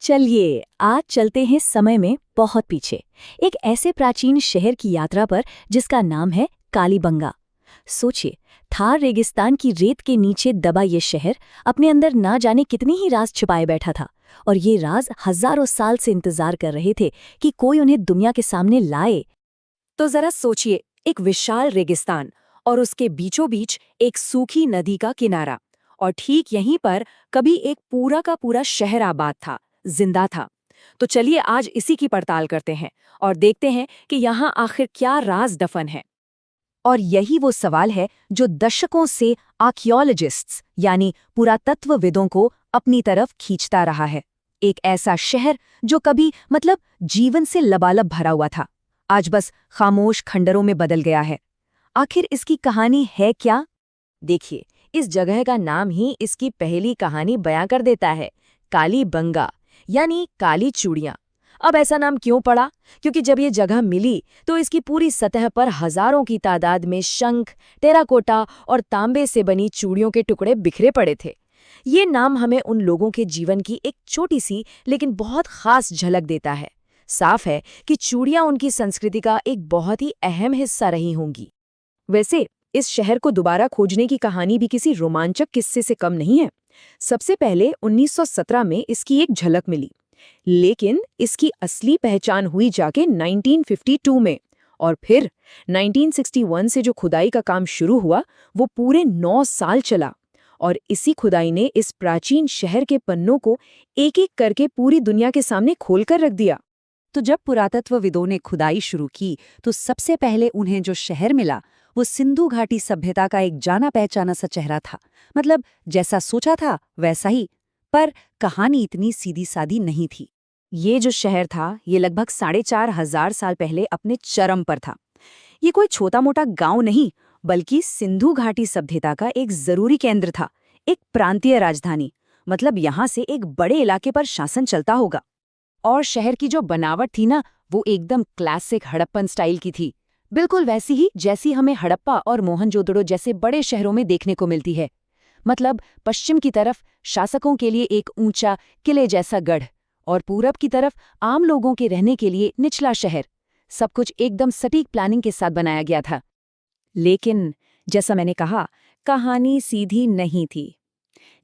चलिए आज चलते हैं समय में बहुत पीछे, एक ऐसे प्राचीन शहर की यात्रा पर जिसका नाम है कालीबंगा। सोचिए, थार रेगिस्तान की रेत के नीचे दबा ये शहर अपने अंदर ना जाने कितनी ही राज छिपाए बैठा था, और ये राज हजारों साल से इंतजार कर रहे थे कि कोई उन्हें दुनिया के सामने लाए। तो जरा सोचिए, एक विशाल रेगिस्तान और उसके बीचों बीच एक सूखी नदी का किनारा, और ठीक यहीं पर कभी एक पूरा का पूरा शहर आबाद था, जिंदा था। तो चलिए आज इसी की पड़ताल करते हैं और देखते हैं कि यहाँ आखिर क्या राज दफन है। और यही वो सवाल है जो दशकों से आर्कियोलॉजिस्ट्स यानी पुरातत्वविदों को अपनी तरफ खींचता रहा है। एक ऐसा शहर जो कभी जीवन से लबालब भरा हुआ था, आज बस खामोश खंडरों में बदल गया है। आखिर इसकी कहानी है क्या? देखिए, इस जगह का नाम ही इसकी पहली कहानी बयां कर देता है, कालीबंगा यानी काली चूड़ियां। अब ऐसा नाम क्यों पड़ा? क्योंकि जब ये जगह मिली तो इसकी पूरी सतह पर हजारों की तादाद में शंख, टेराकोटा और तांबे से बनी चूड़ियों के टुकड़े बिखरे पड़े थे। ये नाम हमें उन लोगों के जीवन की एक छोटी सी लेकिन बहुत खास झलक देता है। साफ है कि चूड़ियां उनकी संस्कृति का एक बहुत ही अहम हिस्सा रही होंगी। वैसे इस शहर को दोबारा खोजने की कहानी भी किसी रोमांचक किस्से से कम नहीं है। सबसे पहले 1917 में इसकी एक झलक मिली, लेकिन इसकी असली पहचान हुई जाके 1952 में, और फिर 1961 से जो खुदाई का काम शुरू हुआ वो पूरे 9 साल चला, और इसी खुदाई ने इस प्राचीन शहर के पन्नों को एक-एक करके पूरी दुनिया के सामने खोलकर रख दिया। तो जब पुरातत्वविदों ने खुदाई शुरू की तो सबसे पहले उन्हें जो शहर मिला वो सिंधु घाटी सभ्यता का एक जाना पहचाना सा चेहरा था। जैसा सोचा था वैसा ही, पर कहानी इतनी सीधी सादी नहीं थी। ये जो शहर था ये लगभग 4,500 साल पहले अपने चरम पर था। ये कोई छोटा मोटा गांव नहीं, बल्कि सिंधु घाटी सभ्यता का एक जरूरी केंद्र था, एक प्रांतीय राजधानी। यहाँ से एक बड़े इलाके पर शासन चलता होगा। और शहर की जो बनावट थी ना, वो एकदम क्लासिक हड़प्पन स्टाइल की थी, बिल्कुल वैसी ही जैसी हमें हड़प्पा और मोहनजोदड़ो जैसे बड़े शहरों में देखने को मिलती है। पश्चिम की तरफ शासकों के लिए एक ऊंचा किले जैसा गढ़, और पूरब की तरफ आम लोगों के रहने के लिए निचला शहर। सब कुछ एकदम सटीक प्लानिंग के साथ बनाया गया था। लेकिन जैसा मैंने कहा, कहानी सीधी नहीं थी।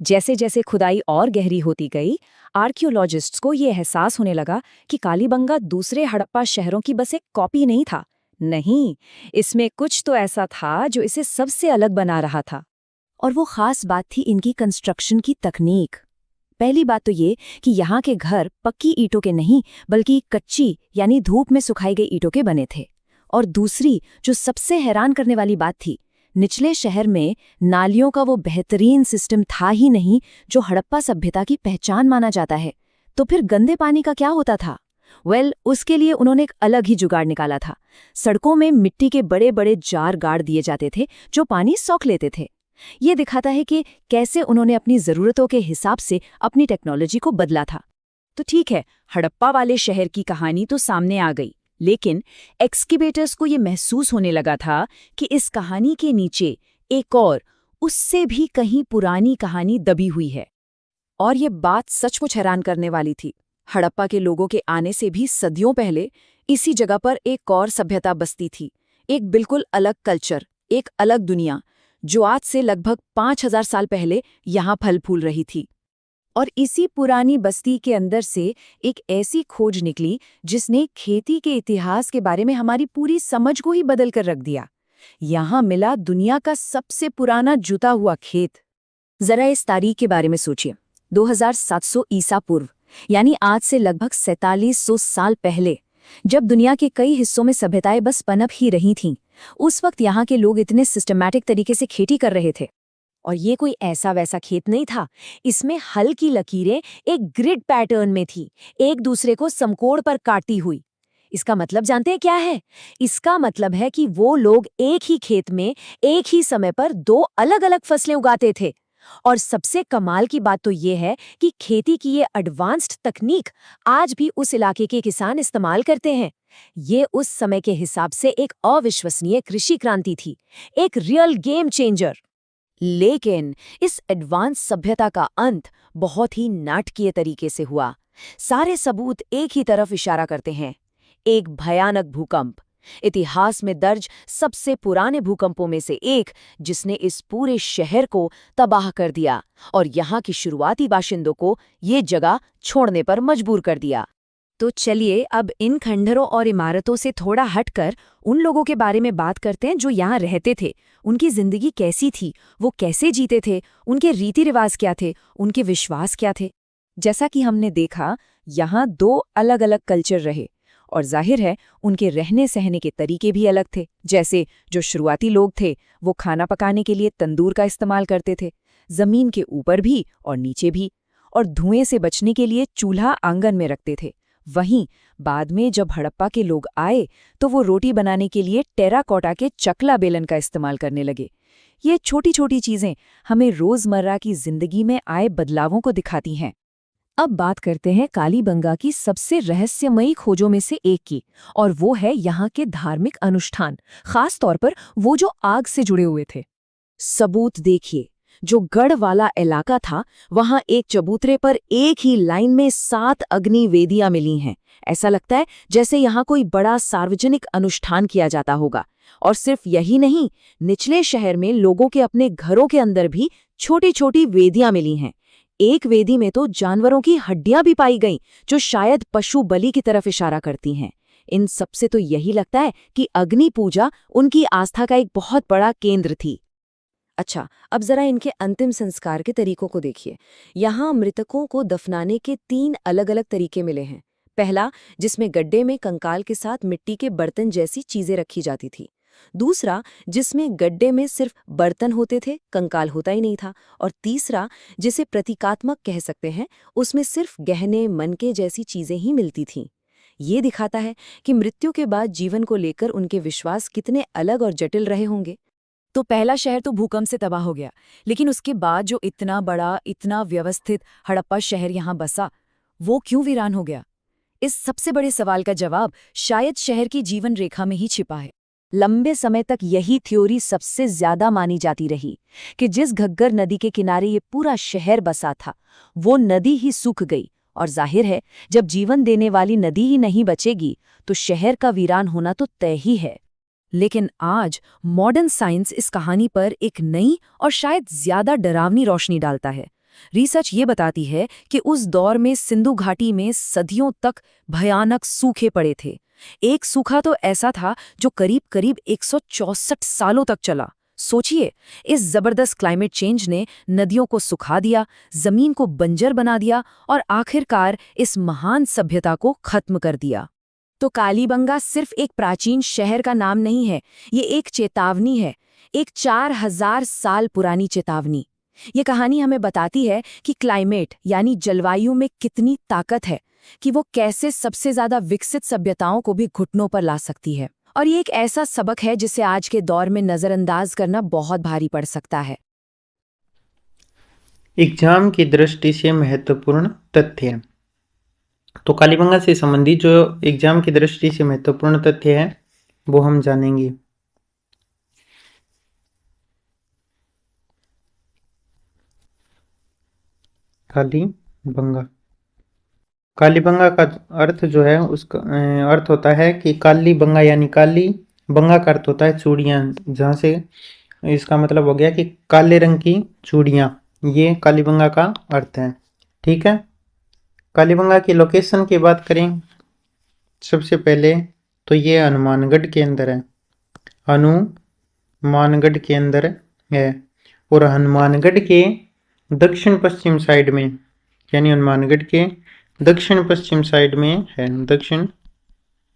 जैसे जैसे खुदाई और गहरी होती गई, आर्कियोलॉजिस्ट्स को ये एहसास होने लगा कि कालीबंगा दूसरे हड़प्पा शहरों की बस एक कॉपी नहीं था। नहीं, इसमें कुछ तो ऐसा था जो इसे सबसे अलग बना रहा था। और वो खास बात थी इनकी कंस्ट्रक्शन की तकनीक। पहली बात तो ये कि यहाँ के घर पक्की ईंटों के नहीं बल्कि कच्ची यानी धूप में सुखाई गई ईंटों के बने थे। और दूसरी जो सबसे हैरान करने वाली बात थी, निचले शहर में नालियों का वो बेहतरीन सिस्टम था ही नहीं जो हड़प्पा सभ्यता की पहचान माना जाता है। तो फिर गंदे पानी का क्या होता था? उसके लिए उन्होंने एक अलग ही जुगाड़ निकाला था। सड़कों में मिट्टी के बड़े बड़े जार गाड़ दिए जाते थे जो पानी सोख लेते थे। ये दिखाता है कि कैसे उन्होंने अपनी जरूरतों के हिसाब से अपनी टेक्नोलॉजी को बदला था। तो ठीक है, हड़प्पा वाले शहर की कहानी तो सामने आ गई, लेकिन एक्सकेवेटर्स को ये महसूस होने लगा था कि इस कहानी के नीचे एक और, उससे भी कहीं पुरानी कहानी दबी हुई है। और ये बात सचमुच हैरान करने वाली थी। हड़प्पा के लोगों के आने से भी सदियों पहले इसी जगह पर एक और सभ्यता बसती थी, एक बिल्कुल अलग कल्चर, एक अलग दुनिया, जो आज से लगभग 5,000 साल पहले यहाँ फल फूल रही थी। और इसी पुरानी बस्ती के अंदर से एक ऐसी खोज निकली जिसने खेती के इतिहास के बारे में हमारी पूरी समझ को ही बदल कर रख दिया। यहाँ मिला दुनिया का सबसे पुराना जुता हुआ खेत। जरा इस तारीख के बारे में सोचिए, 2700 ईसा पूर्व, यानी आज से लगभग 4700 साल पहले, जब दुनिया के कई हिस्सों में सभ्यताएं बस पनप ही रही थीं, उस वक्त यहाँ के लोग इतने सिस्टमैटिक तरीके से खेती कर रहे थे। और ये कोई ऐसा वैसा खेत नहीं था, इसमें हल की लकीरें एक ग्रिड पैटर्न में थी, एक दूसरे को समकोण पर काटती हुई। इसका मतलब जानते हैं क्या है? इसका मतलब है कि वो लोग एक ही खेत में एक ही समय पर 2 अलग-अलग फसलें उगाते थे। और सबसे कमाल की बात तो ये है कि खेती की ये एडवांस्ड तकनीक आज भी उस इलाके के किसान इस्तेमाल करते हैं। ये उस समय के हिसाब से एक अविश्वसनीय कृषि क्रांति थी, एक रियल गेम चेंजर। लेकिन इस एडवांस सभ्यता का अंत बहुत ही नाटकीय तरीके से हुआ। सारे सबूत एक ही तरफ इशारा करते हैं, एक भयानक भूकंप, इतिहास में दर्ज सबसे पुराने भूकंपों में से एक, जिसने इस पूरे शहर को तबाह कर दिया और यहाँ की शुरुआती बाशिंदों को ये जगह छोड़ने पर मजबूर कर दिया। तो चलिए अब इन खंडरों और इमारतों से थोड़ा हटकर उन लोगों के बारे में बात करते हैं जो यहाँ रहते थे। उनकी जिंदगी कैसी थी, वो कैसे जीते थे, उनके रीति रिवाज क्या थे, उनके विश्वास क्या थे। जैसा कि हमने देखा, यहाँ दो अलग अलग कल्चर रहे और जाहिर है उनके रहने सहने के तरीके भी अलग थे। जैसे जो शुरुआती लोग थे वो खाना पकाने के लिए तंदूर का इस्तेमाल करते थे, जमीन के ऊपर भी और नीचे भी, और धुएं से बचने के लिए चूल्हा आंगन में रखते थे। वहीं बाद में जब हड़प्पा के लोग आए तो वो रोटी बनाने के लिए टेराकोटा के चकला बेलन का इस्तेमाल करने लगे। ये छोटी छोटी चीजें हमें रोजमर्रा की जिंदगी में आए बदलावों को दिखाती हैं। अब बात करते हैं कालीबंगा की सबसे रहस्यमयी खोजों में से एक की, और वो है यहाँ के धार्मिक अनुष्ठान, खास तौर पर वो जो आग से जुड़े हुए थे। सबूत देखिए, जो गढ़ वाला इलाका था वहां एक चबूतरे पर एक ही लाइन में 7 अग्नि वेदियां मिली हैं। ऐसा लगता है जैसे यहाँ कोई बड़ा सार्वजनिक अनुष्ठान किया जाता होगा। और सिर्फ यही नहीं, निचले शहर में लोगों के अपने घरों के अंदर भी छोटी छोटी वेदियां मिली हैं। एक वेदी में तो जानवरों की हड्डियां भी पाई गईं, जो शायद पशु बलि की तरफ इशारा करती हैं। इन सबसे तो यही लगता है कि अग्नि पूजा उनकी आस्था का एक बहुत बड़ा केंद्र थी। अच्छा, अब जरा इनके अंतिम संस्कार के तरीकों को देखिए। यहाँ मृतकों को दफनाने के 3 अलग-अलग तरीके मिले हैं। पहला, जिसमें गड्ढे में कंकाल के साथ मिट्टी के बर्तन जैसी चीजें रखी जाती थी। दूसरा, जिसमें गड्ढे में सिर्फ बर्तन होते थे, कंकाल होता ही नहीं था। और तीसरा, जिसे प्रतीकात्मक कह सकते हैं, उसमें सिर्फ गहने, मनके जैसी चीजें ही मिलती थीं। ये दिखाता है कि मृत्यु के बाद जीवन को लेकर उनके विश्वास कितने अलग और जटिल रहे होंगे। तो पहला शहर तो भूकंप से तबाह हो गया, लेकिन उसके बाद जो इतना बड़ा, इतना व्यवस्थित हड़प्पा शहर यहाँ बसा, वो क्यों वीरान हो गया? इस सबसे बड़े सवाल का जवाब शायद शहर की जीवन रेखा में ही छिपा है। लंबे समय तक यही थ्योरी सबसे ज्यादा मानी जाती रही कि जिस घग्गर नदी के किनारे ये पूरा शहर बसा था, वो नदी ही सूख गई। और जाहिर है, जब जीवन देने वाली नदी ही नहीं बचेगी तो शहर का वीरान होना तो तय ही है। लेकिन आज मॉडर्न साइंस इस कहानी पर एक नई और शायद ज्यादा डरावनी रोशनी डालता है। रिसर्च ये बताती है कि उस दौर में सिंधु घाटी में सदियों तक भयानक सूखे पड़े थे। एक सूखा तो ऐसा था जो करीब करीब 164 सालों तक चला। सोचिए, इस जबरदस्त क्लाइमेट चेंज ने नदियों को सुखा दिया, जमीन को बंजर बना दिया और आखिरकार इस महान सभ्यता को खत्म कर दिया। तो कालीबंगा सिर्फ एक प्राचीन शहर का नाम नहीं है, ये एक चेतावनी है, एक 4000 साल पुरानी चेतावनी। ये कहानी हमें बताती है कि क्लाइमेट यानी जलवायु में कितनी ताकत है, कि वो कैसे सबसे ज्यादा विकसित सभ्यताओं को भी घुटनों पर ला सकती है। और ये एक ऐसा सबक है जिसे आज के दौर में नजरअंदाज करना बहुत भारी पड़ सकता है। एग्जाम की दृष्टि से महत्वपूर्ण तथ्य। तो कालीबंगा से संबंधित जो एग्जाम की दृष्टि से महत्वपूर्ण तथ्य है वो हम जानेंगे। कालीबंगा, कालीबंगा का अर्थ जो है उसका अर्थ होता है कि कालीबंगा यानी काली, बंगा का अर्थ होता है चूड़ियाँ, जहाँ से इसका मतलब हो गया कि काले रंग की चूड़ियाँ, ये कालीबंगा का अर्थ है। ठीक है, कालीबंगा की लोकेशन की बात करें सबसे पहले तो ये हनुमानगढ़ के अंदर है, हनुमानगढ़ के अंदर है। और हनुमानगढ़ के दक्षिण पश्चिम साइड में, यानी हनुमानगढ़ के दक्षिण पश्चिम साइड में है, दक्षिण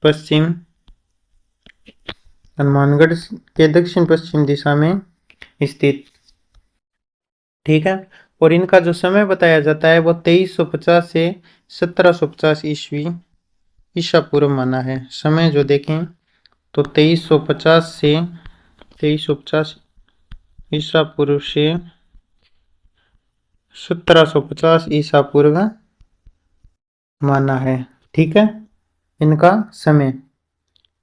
पश्चिम, हनुमानगढ़ के दक्षिण पश्चिम दिशा में स्थित। ठीक है, और इनका जो समय बताया जाता है वो 2350 से 1750 ईसा पूर्व माना है। समय जो देखें तो 2350 से 2350 ईसा पूर्व से 1750 ईसा पूर्व माना है। ठीक है, इनका समय,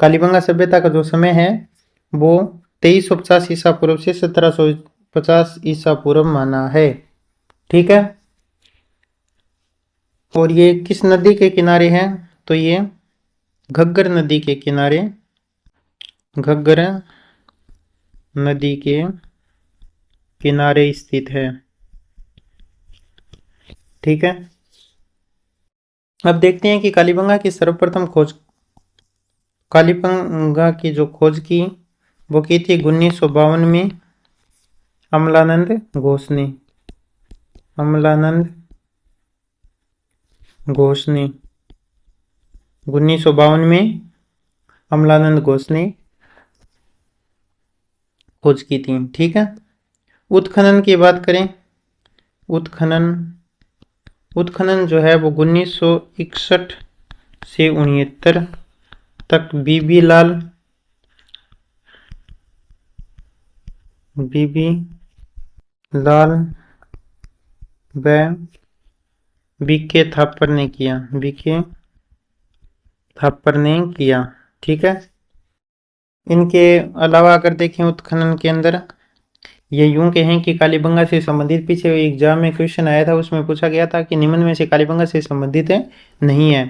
कालीबंगा सभ्यता का जो समय है वो 2350 ईसा पूर्व से 50 ईसा पूर्व माना है। ठीक है, और ये किस नदी के किनारे है? तो ये घग्गर नदी के किनारे, घग्गर नदी के किनारे स्थित है। ठीक है, अब देखते हैं कि कालीबंगा की सर्वप्रथम खोज, कालीबंगा की जो खोज की वो की थी 1952 में अमलानंद घोष ने। अमलानंद घोष ने 1952 में अमलानंद घोष ने खोज की थी। ठीक है, उत्खनन की बात करें, उत्खनन जो है वो 1961 से 69 तक बीबी लाल व बीके थापर ने किया, बीके थापर ने किया। ठीक है, इनके अलावा अगर देखें उत्खनन के अंदर, ये यूं कहें कि कालीबंगा से संबंधित, पीछे एग्जाम में क्वेश्चन आया था, उसमें पूछा गया था कि निम्न में से कालीबंगा से संबंधित है नहीं है,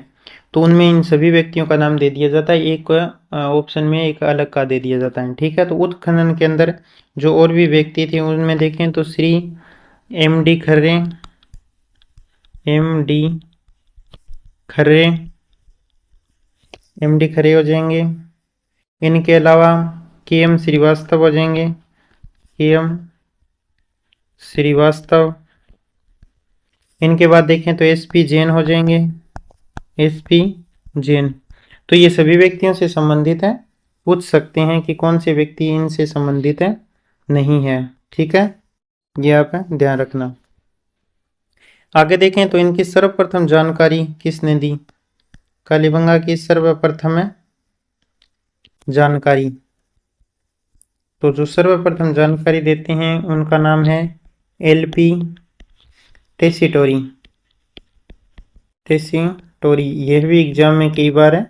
तो उनमें इन सभी व्यक्तियों का नाम दे दिया जाता है, एक ऑप्शन में एक अलग का दे दिया जाता है। ठीक है, तो उत्खनन के अंदर जो और भी व्यक्ति थे उनमें देखें तो श्री एम.डी. खर्रे, एम.डी. खर्रे हो जाएंगे। इनके अलावा के.एम. श्रीवास्तव हो जाएंगे, के.एम. श्रीवास्तव। इनके बाद देखें तो एस.पी. जैन हो जाएंगे, एस.पी. जैन। तो ये सभी व्यक्तियों से संबंधित है, पूछ सकते हैं कि कौन से व्यक्ति इनसे संबंधित है नहीं है। ठीक है, ये आप ध्यान रखना। आगे देखें तो इनकी सर्वप्रथम जानकारी किसने दी? कालीबंगा की सर्वप्रथम जानकारी, तो जो सर्वप्रथम जानकारी देते हैं उनका नाम है एल.पी. टेसीटोरी। यह भी एग्जाम में कई बार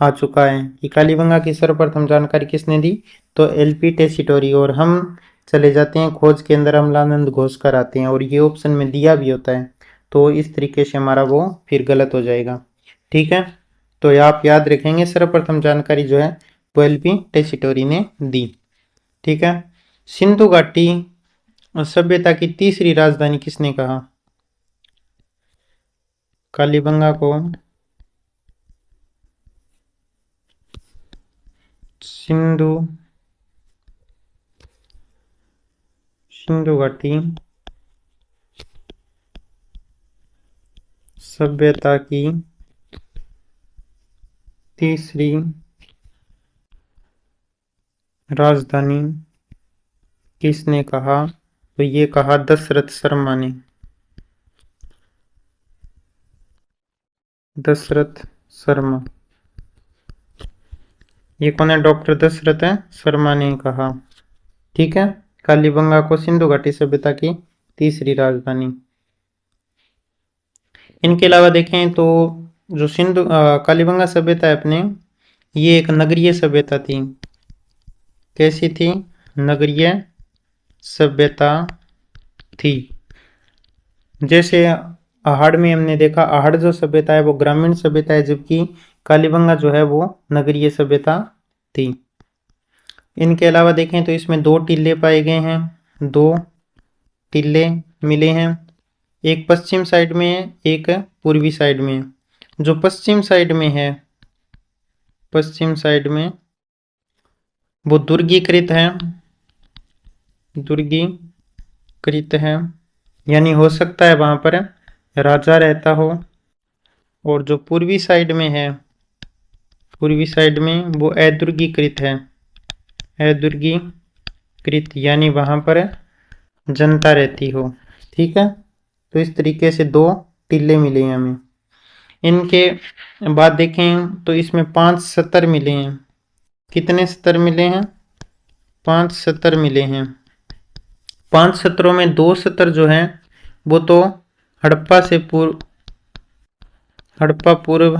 आ चुका है कि कालीबंगा की सर्वप्रथम जानकारी किसने दी, तो एल.पी. टेसीटोरी। और हम चले जाते हैं खोज के अंदर अमलानंद घोष कर आते हैं, और ये ऑप्शन में दिया भी होता है, तो इस तरीके से हमारा वो फिर गलत हो जाएगा। ठीक है, तो आप याद रखेंगे सर्वप्रथम जानकारी जो है वो एल.पी. टेसीटोरी ने दी। ठीक है, सिंधु घाटी सभ्यता की तीसरी राजधानी किसने कहा? कालीबंगा को सिंधु घाटी सभ्यता की तीसरी राजधानी किसने कहा? तो ये कहा दशरथ शर्मा ने, दशरथ शर्मा। ये कौन है? डॉक्टर दशरथ शर्मा ने कहा। ठीक है, कालीबंगा को सिंधु घाटी सभ्यता की तीसरी राजधानी। इनके अलावा देखें तो जो कालीबंगा सभ्यता है अपने, ये एक नगरीय सभ्यता थी। कैसी थी? नगरीय सभ्यता थी। जैसे आहड़ में हमने देखा, आहड़ जो सभ्यता है वो ग्रामीण सभ्यता है, जबकि कालीबंगा जो है वो नगरीय सभ्यता थी। इनके अलावा देखें तो इसमें 2 टीले पाए गए हैं, 2 टीले मिले हैं, एक पश्चिम साइड में है, एक पूर्वी साइड में है। जो पश्चिम साइड में है, पश्चिम साइड में वो दुर्गीकृत है, यानी हो सकता है वहां पर राजा रहता हो। और जो पूर्वी साइड में है, पूर्वी साइड में वो अदुर्गीकृत है, अदुर्गीकृत, यानी वहां पर जनता रहती हो। ठीक है, तो इस तरीके से 2 टीले मिले हैं हमें। इनके बाद देखें तो इसमें 5 सत्र मिले हैं। कितने सत्र मिले हैं? 5 सत्र मिले हैं। 5 सत्रों में 2 सत्र जो हैं वो तो हड़प्पा पूर्व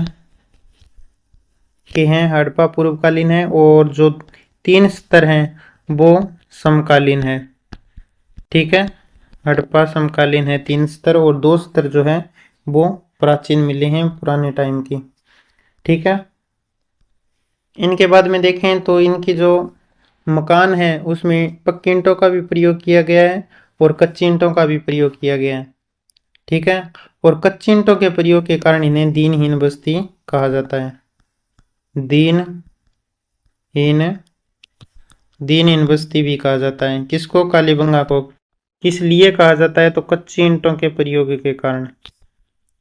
के हैं, हड़प्पा पूर्वकालीन है, और जो 3 सत्र हैं वो समकालीन है। ठीक है। हड़प्पा समकालीन है 3 स्तर, और 2 स्तर जो है वो प्राचीन मिले हैं पुराने टाइम की। ठीक है। इनके बाद में देखें तो इनकी जो मकान है उसमें पक्की ईंटों का भी प्रयोग किया गया है और कच्ची ईंटों का भी प्रयोग किया गया है। ठीक है। और कच्ची ईंटों के प्रयोग के कारण इन्हें दीनहीन बस्ती कहा जाता है। दीनहीन दीनहीन बस्ती भी कहा जाता है किसको? कालीबंगा को। किस लिए कहा जाता है? तो कच्ची ईंटों के प्रयोग के कारण।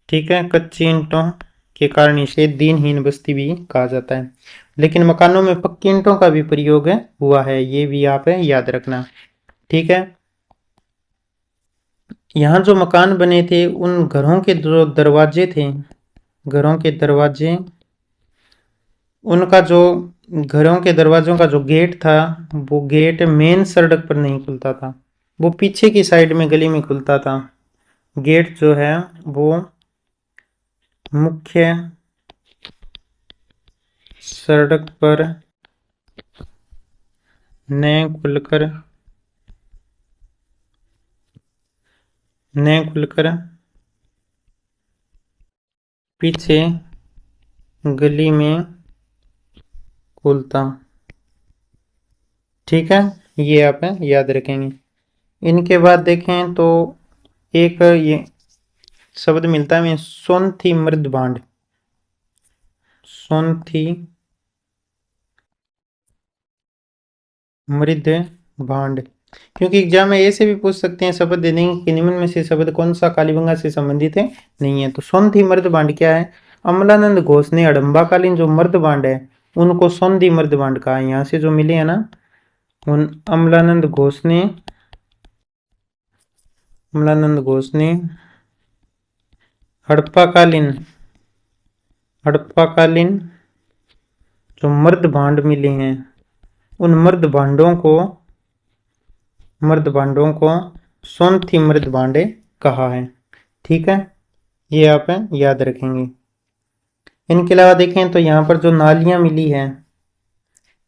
ठीक है। कच्ची ईंटों के कारण इसे दीनहीन बस्ती भी कहा जाता है। लेकिन मकानों में पक्की ईंटों का भी प्रयोग हुआ है, ये भी आप याद रखना। ठीक है। यहाँ जो मकान बने थे उन घरों के जो दरवाजे थे, घरों के दरवाजे, उनका जो घरों के दरवाजों का जो गेट था वो गेट मेन सड़क पर नहीं खुलता था, वो पीछे की साइड में गली में खुलता था। गेट जो है वो मुख्य सड़क पर न खुलकर पीछे गली में खुलता। ठीक है। ये आप याद रखेंगे। इनके बाद देखें तो एक ये शब्द मिलता है हमें, सोनथी मृद भांड। सोनथी मृद भांड, क्योंकि एग्जाम में ऐसे भी पूछ सकते हैं, शब्द दे देंगे कि निम्न में से शब्द कौन सा कालीबंगा से संबंधित है, नहीं है। तो सोनथी मृद भांड क्या है? अमलानंद घोष ने हड़म्बाकालीन जो मर्द भांड है उनको सोनथी मर्द भांड कहा है। यहाँ से जो मिले हैं ना, उन अमलानंद घोष ने हड़प्पाकालीन जो मर्द भांड मिले हैं उन मर्द भांडों को सोनथी मृद भांडे कहा है। ठीक है। ये आप याद रखेंगे। इनके अलावा देखें तो यहाँ पर जो नालियाँ मिली है,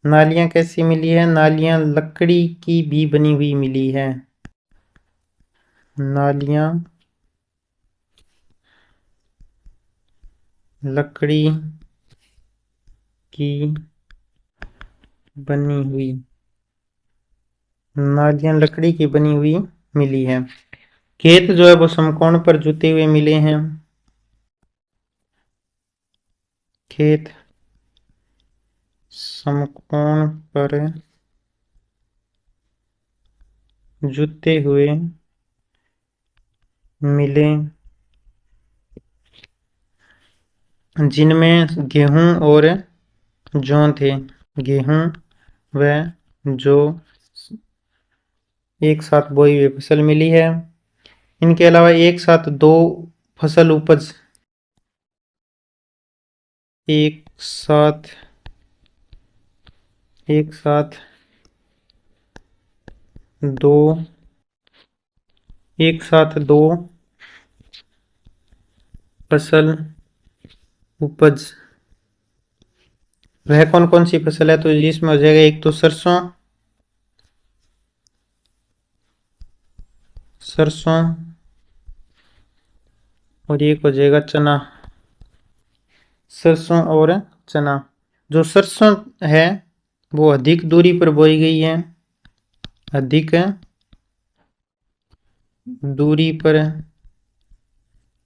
नालियाँ कैसी मिली है? नालियाँ लकड़ी की भी बनी हुई मिली है। नालियाँ लकड़ी की बनी हुई, नालियाँ लकड़ी की बनी हुई मिली है। खेत जो है वो समकोण पर जुते हुए मिले हैं। खेत समकोण पर जुते हुए मिले, जिनमें गेहूं और जौ थे। गेहूं व जौ एक साथ बोई हुई फसल मिली है। इनके अलावा एक साथ दो फसल उपज, एक साथ दो फसल उपज, वह कौन कौन सी फसल है? तो इसमें हो जाएगा एक तो सरसों और एक हो जाएगा चना। सरसों और चना। जो सरसों है वो अधिक दूरी पर बोई गई है, अधिक दूरी पर,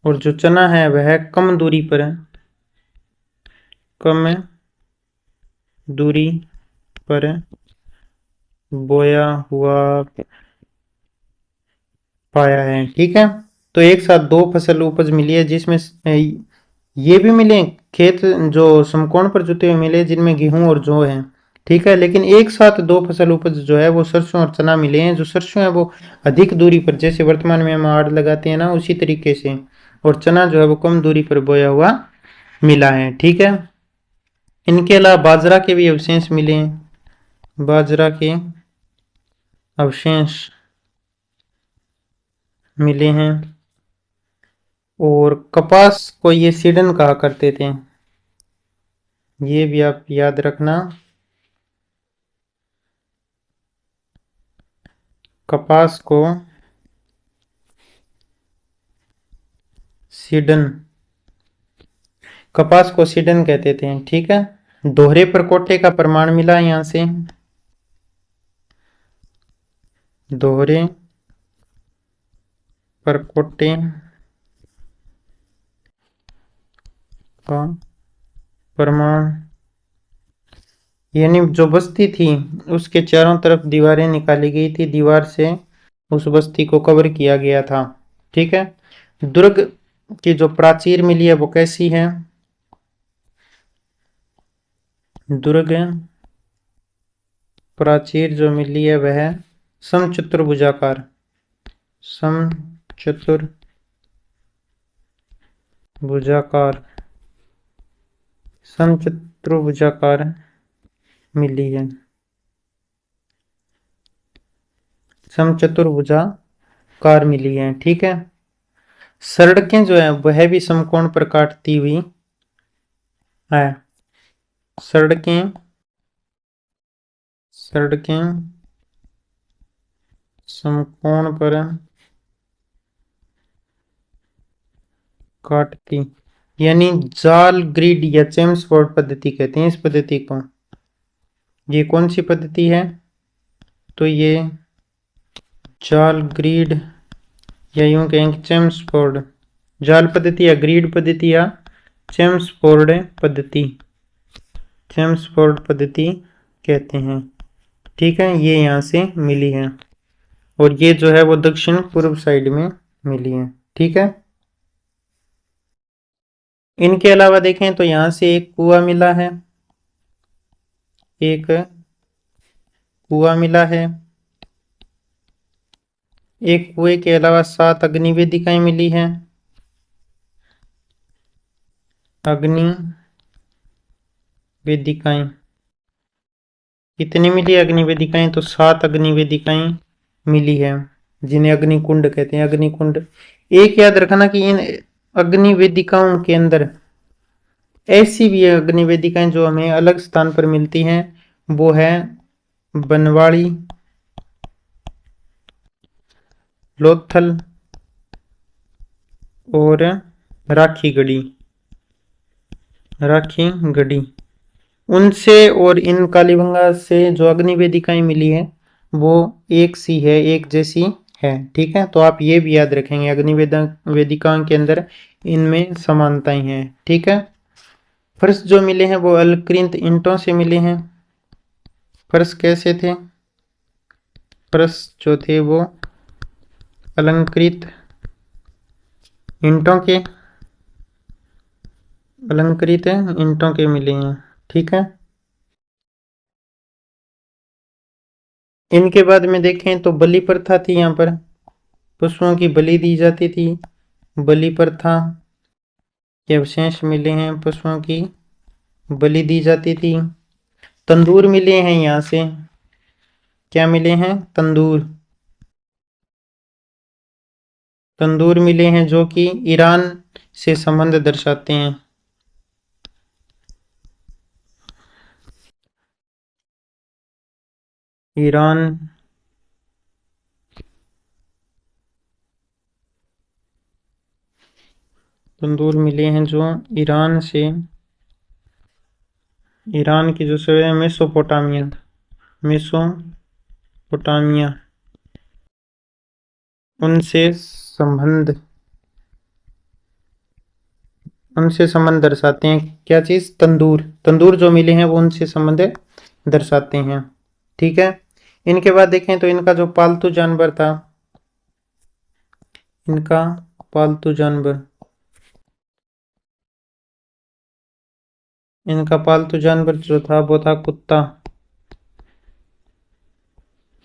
और जो चना है वह कम दूरी पर है, कम दूरी पर बोया हुआ पाया है। ठीक है। तो एक साथ दो फसल उपज मिली है, जिसमें ये भी मिले खेत जो समकोण पर जुते हुए मिले जिनमें गेहूं और जौ है। ठीक है। लेकिन एक साथ दो फसल उपज जो है वो सरसों और चना मिले हैं। जो सरसों है वो अधिक दूरी पर, जैसे वर्तमान में हम आड़ लगाते हैं ना उसी तरीके से, और चना जो है वो कम दूरी पर बोया हुआ मिला है। ठीक है। इनके अलावा बाजरा के भी अवशेष मिले हैं, बाजरा के अवशेष मिले हैं। और कपास को ये सीडन कहा करते थे, ये भी आप याद रखना। कपास को सीडन, कपास को सीडन कहते थे। ठीक है, दोहरे परकोटे का प्रमाण मिला यहां से, दोहरे परकोटे का प्रमाण, यानी जो बस्ती थी उसके चारों तरफ दीवारें निकाली गई थी, दीवार से उस बस्ती को कवर किया गया था। ठीक है, दुर्ग की जो प्राचीर मिली है वो कैसी है? दुर्ग प्राचीर जो मिली है वह समचतुर्भुजाकार, समचतुर्भुजाकार, समचतुर्भुजाकार मिली है, समचतुर्भुजाकार मिली है। ठीक है, सड़कें जो है वह भी समकोण पर काटती हुई है, सड़कें समकोण पर काटती, यानी जाल ग्रिड या चेम्सफोर्ड पद्धति कहते हैं इस पद्धति को। ये कौन सी पद्धति है? तो ये जाल ग्रिड या यूं कहेंगे चेम्सफोर्ड, जाल पद्धति या ग्रिड पद्धति या चेम्सफोर्ड पद्धति, चेम्सफोर्ड पद्धति कहते हैं। ठीक है, ये यहाँ से मिली है और ये जो है वो दक्षिण पूर्व साइड में मिली है। ठीक है, इनके अलावा देखें तो यहाँ से एक कुआं मिला है, एक कुआं मिला है, एक कुएं के अलावा 7 अग्नि वेदिकाएं मिली हैं, अग्नि वेदिकाएं कितनी मिली अग्नि वेदिकाएं? तो 7 अग्नि वेदिकाएं मिली है, जिन्हें अग्नि कुंड कहते हैं। अग्नि कुंड, एक याद रखना कि इन अग्नि वेदिकाओं के अंदर ऐसी भी अग्नि वेदिकाएं जो हमें अलग स्थान पर मिलती हैं, वो है बनवाड़ी, लोथल और राखीगढ़ी, राखीगढ़ी। उनसे और इन कालीबंगा से जो अग्नि वेदिकाएं मिली है वो एक सी है, एक जैसी है। ठीक है, तो आप ये भी याद रखेंगे अग्नि वेदिकाओं के अंदर इनमें समानताएं हैं। ठीक है, फर्श जो मिले हैं वो अलकृत ईंटों से मिले हैं। फर्श कैसे थे? फर्श जो थे वो अलंकृत ईंटों के, अलंकृत ईंटों के मिले हैं। ठीक है, इनके बाद में देखें तो बलि प्रथा थी, यहाँ पर पशुओं की बलि दी जाती थी, बलि प्रथा के अवशेष मिले हैं, पशुओं की बलि दी जाती थी। तंदूर मिले हैं यहाँ से, क्या मिले हैं? तंदूर, तंदूर मिले हैं जो कि ईरान से संबंध दर्शाते हैं। ईरान तंदूर मिले हैं जो ईरान से, ईरान की जो है मेसोपोटामिया, मेसोपोटामिया उनसे संबंध, उनसे संबंध दर्शाते हैं। क्या चीज? तंदूर, तंदूर जो मिले हैं वो उनसे संबंध दर्शाते हैं। ठीक है, इनके बाद देखें तो इनका जो पालतू जानवर था, इनका पालतू जानवर, इनका पालतू जानवर जो था वो था कुत्ता,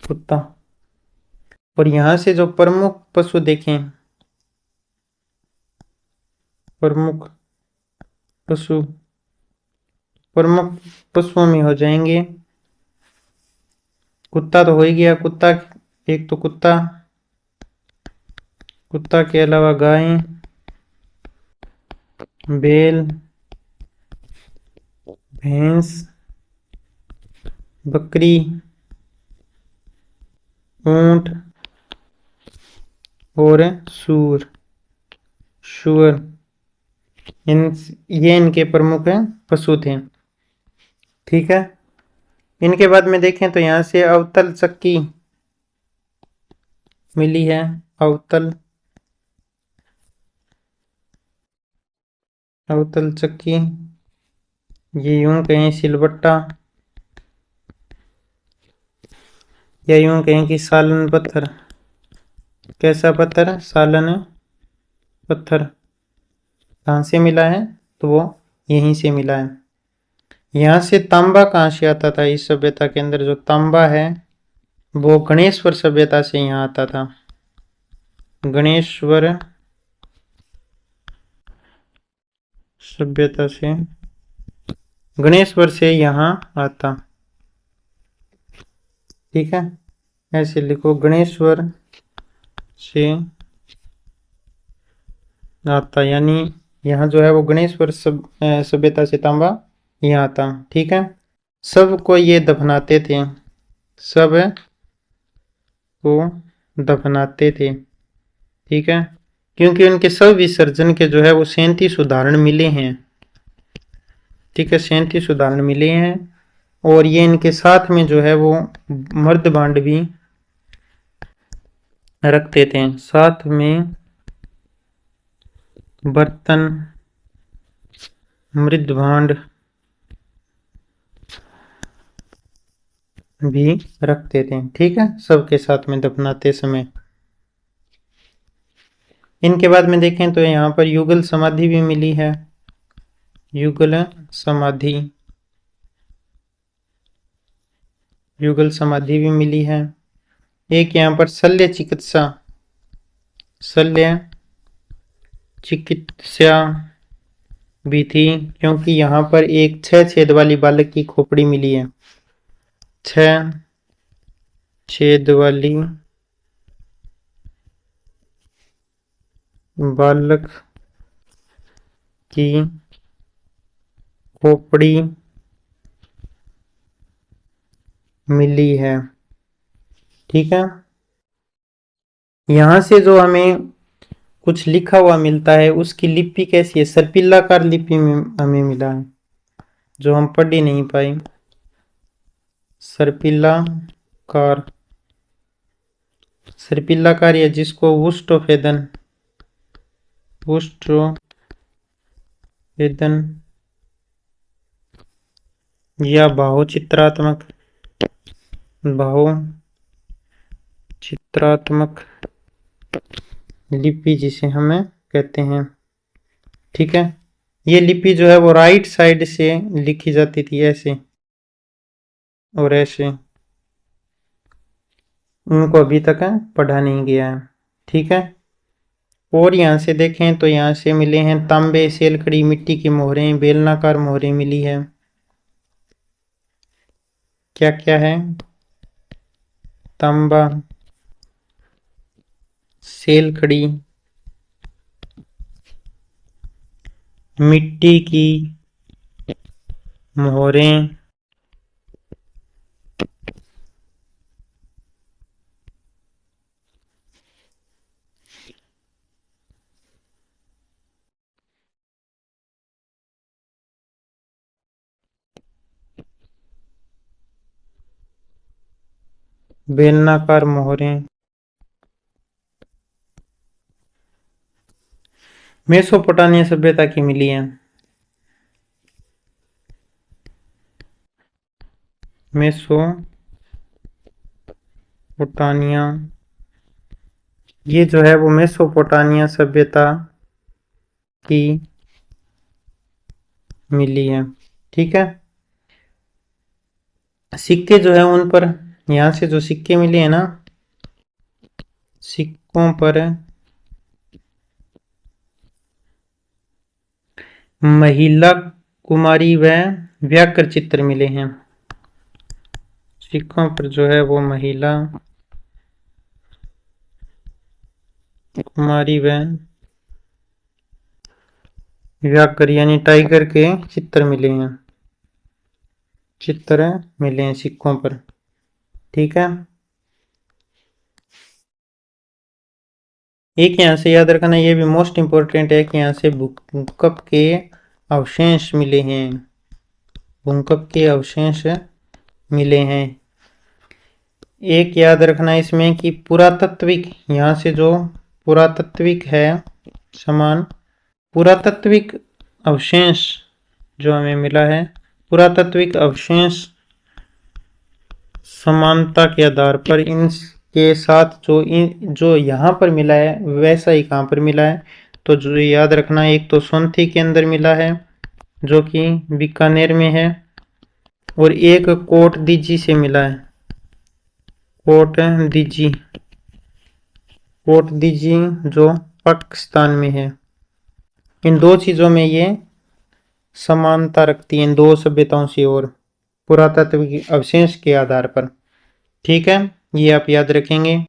कुत्ता। और यहां से जो प्रमुख पशु देखें, प्रमुख पशु, प्रमुख पशुओं में हो जाएंगे, कुत्ता तो हो ही गया, कुत्ता एक तो कुत्ता, कुत्ता के अलावा गाय, बैल, भैंस, बकरी, ऊंट और सूर, शुअर, इन ये इनके प्रमुख पशु थे। ठीक है, इनके बाद में देखें तो यहाँ से अवतल चक्की मिली है। अवतल अवतल चक्की, ये यूं कहें सिलबट्टा, या यूं कहें कि सालन पत्थर। कैसा पत्थर? सालन पत्थर। कहाँ से मिला है? तो वो यहीं से मिला है। यहाँ से तांबा कहाँ से आता था? इस सभ्यता के अंदर जो तांबा है वो गणेश्वर सभ्यता से यहाँ आता था। गणेश्वर सभ्यता से, गणेश्वर से यहाँ आता। ठीक है, ऐसे लिखो, गणेश्वर से आता, यानी यहाँ जो है वो गणेश्वर सभ्यता से तांबा यहाँ आता। ठीक है, सबको ये दफनाते थे, सब को दफनाते थे। ठीक है, क्योंकि उनके सब विसर्जन के जो है वो 37 उदाहरण मिले हैं। ठीक है, 37 उदाहरण मिले हैं। और ये इनके साथ में जो है वो मर्द भांड भी रखते थे, साथ में बर्तन, मृद भांड भी रखते थे। ठीक है, सबके साथ में दफनाते समय। इनके बाद में देखें तो यहाँ पर युगल समाधि भी मिली है। युगल समाधि, युगल समाधि भी मिली है। एक यहाँ पर शल्य चिकित्सा, शल्य चिकित्सा भी थी, क्योंकि यहाँ पर एक 6 छेद वाली बालक की खोपड़ी मिली है। 6 छेद वाली बालक की खोपड़ी मिली है। ठीक है, यहाँ से जो हमें कुछ लिखा हुआ मिलता है उसकी लिपि कैसी है? सर्पिलाकार लिपि में हमें मिला है, जो हम पढ़ ही नहीं पाए। सर्पिलाकार, सर्पिलाकार, या जिसको वुष्टोफेदन, वुष्टोफेदन या बाहुचित्रात्मक, बाहुचित्रात्मक लिपि जिसे हमें कहते हैं। ठीक है, ये लिपि जो है वो राइट साइड से लिखी जाती थी, ऐसे और ऐसे। उनको अभी तक पढ़ा नहीं गया है। ठीक है, और यहाँ से देखें तो यहाँ से मिले हैं तांबे, सेलकड़ी, मिट्टी की मोहरें, बेलनाकार मोहरें मिली है। क्या क्या है? तांबा, सेलकड़ी, मिट्टी की मोहरें, बेलनाकार मोहरें मेसोपोटामिया सभ्यता की मिली है। मेसोपोटामिया, ये जो है वो मेसोपोटामिया सभ्यता की मिली है। ठीक है, सिक्के जो है उन पर, यहाँ से जो सिक्के मिले हैं ना, सिक्कों पर महिला, कुमारी व व्याकर चित्र मिले हैं। सिक्कों पर जो है वो महिला, कुमारी व व्याकर यानी टाइगर के चित्र मिले हैं, चित्र मिले हैं सिक्कों पर। ठीक है, एक यहाँ से याद रखना, ये भी मोस्ट इम्पोर्टेंट है कि यहाँ से भूकंप के अवशेष मिले हैं, भूकंप के अवशेष मिले हैं। एक याद रखना इसमें कि पुरातात्विक, यहाँ से जो पुरातात्विक है समान, पुरातात्विक अवशेष जो हमें मिला है, पुरातात्विक अवशेष समानता के आधार पर इनके साथ जो यहाँ पर मिला है वैसा ही कहाँ पर मिला है। तो जो याद रखना, एक तो सोनथी के अंदर मिला है जो कि बीकानेर में है, और एक कोट दीजी से मिला है, कोट दीजी जो पाकिस्तान में है। इन दो चीज़ों में ये समानता रखती हैं, दो सभ्यताओं से और पुरातात्विक अवशेष के आधार पर। ठीक है, ये आप याद रखेंगे।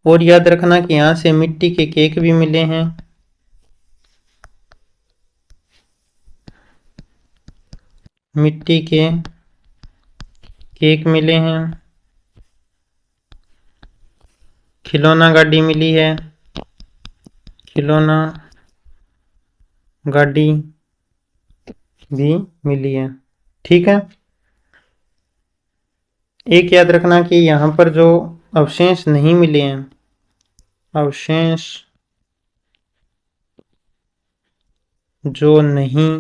और याद रखना कि यहाँ से मिट्टी के केक भी मिले हैं, मिट्टी के केक मिले हैं, खिलौना गाड़ी मिली है, खिलौना गाड़ी भी मिली है। ठीक है, एक याद रखना कि यहाँ पर जो अवशेष नहीं मिले हैं, अवशेष जो नहीं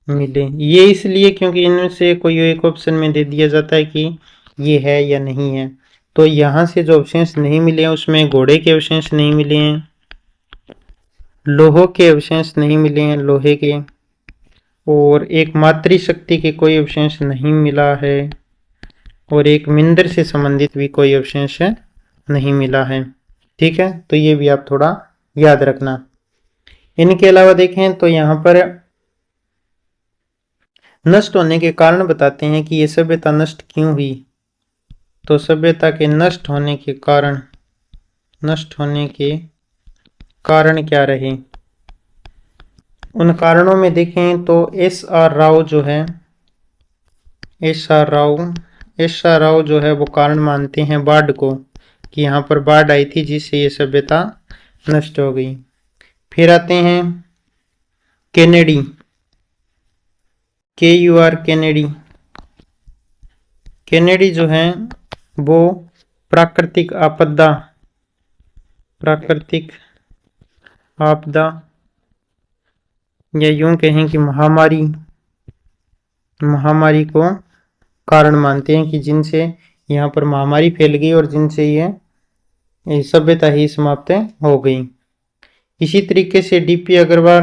मिले, ये इसलिए क्योंकि इनमें से कोई एक ऑप्शन में दे दिया जाता है कि ये है या नहीं है। तो यहाँ से जो अवशेष नहीं मिले हैं उसमें घोड़े के अवशेष नहीं मिले हैं, लोहे के अवशेष नहीं मिले हैं, लोहे के, और एक मातृशक्ति के कोई अवशेष नहीं मिला है, और एक मिंदर से संबंधित भी कोई अवशेष नहीं मिला है। ठीक है, तो ये भी आप थोड़ा याद रखना। इनके अलावा देखें तो यहाँ पर नष्ट होने के कारण बताते हैं कि ये सभ्यता नष्ट क्यों हुई। तो सभ्यता के नष्ट होने के कारण क्या रहे, उन कारणों में देखें तो एस.आर. राव जो है, एस.आर. राव जो है वो कारण मानते हैं बाढ़ को, कि यहाँ पर बाढ़ आई थी जिससे ये सभ्यता नष्ट हो गई। फिर आते हैं केनेडी, KUR केनेडी। केनेडी जो है वो प्राकृतिक आपदा या यूं कहें कि महामारी को कारण मानते हैं, कि जिनसे यहाँ पर महामारी फैल गई और जिनसे ये सभ्यता ही समाप्त हो गई। इसी तरीके से डीपी अग्रवाल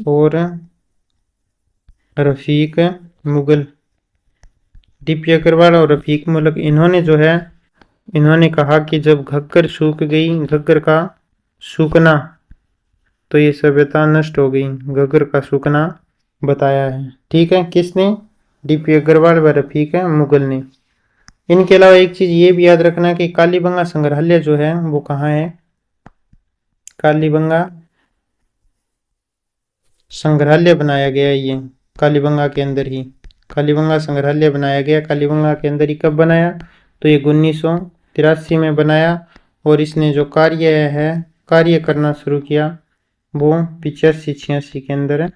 और रफीक मुगल, डीपी अग्रवाल और रफीक मुगल, इन्होंने कहा कि जब घग्गर सूख गई, घग्गर का सूखना, तो ये सभ्यता नष्ट हो गई, घग्गर का सूखना बताया है। ठीक है, किसने? डीपी अग्रवाल व रफीक मुगल ने। इनके अलावा एक चीज ये भी याद रखना कि कालीबंगा संग्रहालय जो है वो कहाँ है, कालीबंगा संग्रहालय बनाया गया है, ये कालीबंगा के अंदर ही कालीबंगा संग्रहालय बनाया गया। कालीबंगा के अंदर ही कब बनाया, तो ये 1983 में बनाया, और इसने जो कार्य करना शुरू किया वो 85-86 के अंदर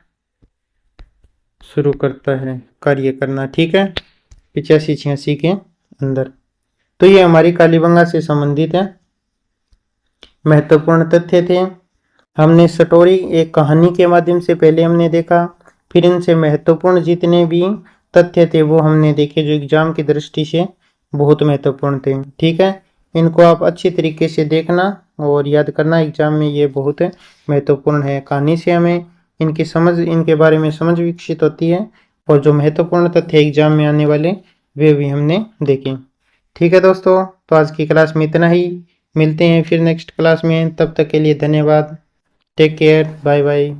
शुरू करता है कार्य करना। ठीक है, 85-86 के अंदर। तो ये हमारी कालीबंगा से संबंधित है महत्वपूर्ण तथ्य थे। हमने स्टोरी एक कहानी के माध्यम से पहले हमने देखा, फिर इनसे महत्वपूर्ण जितने भी तथ्य थे वो हमने देखे जो एग्जाम की दृष्टि से बहुत महत्वपूर्ण थे। ठीक है, इनको आप अच्छी तरीके से देखना और याद करना, एग्जाम में ये बहुत महत्वपूर्ण है। कहानी से हमें इनके बारे में समझ विकसित होती है, और जो महत्वपूर्ण तथ्य एग्जाम में आने वाले वे भी हमने देखे। ठीक है दोस्तों, तो आज की क्लास में इतना ही, मिलते हैं फिर नेक्स्ट क्लास में, तब तक के लिए धन्यवाद, टेक केयर, बाय बाय।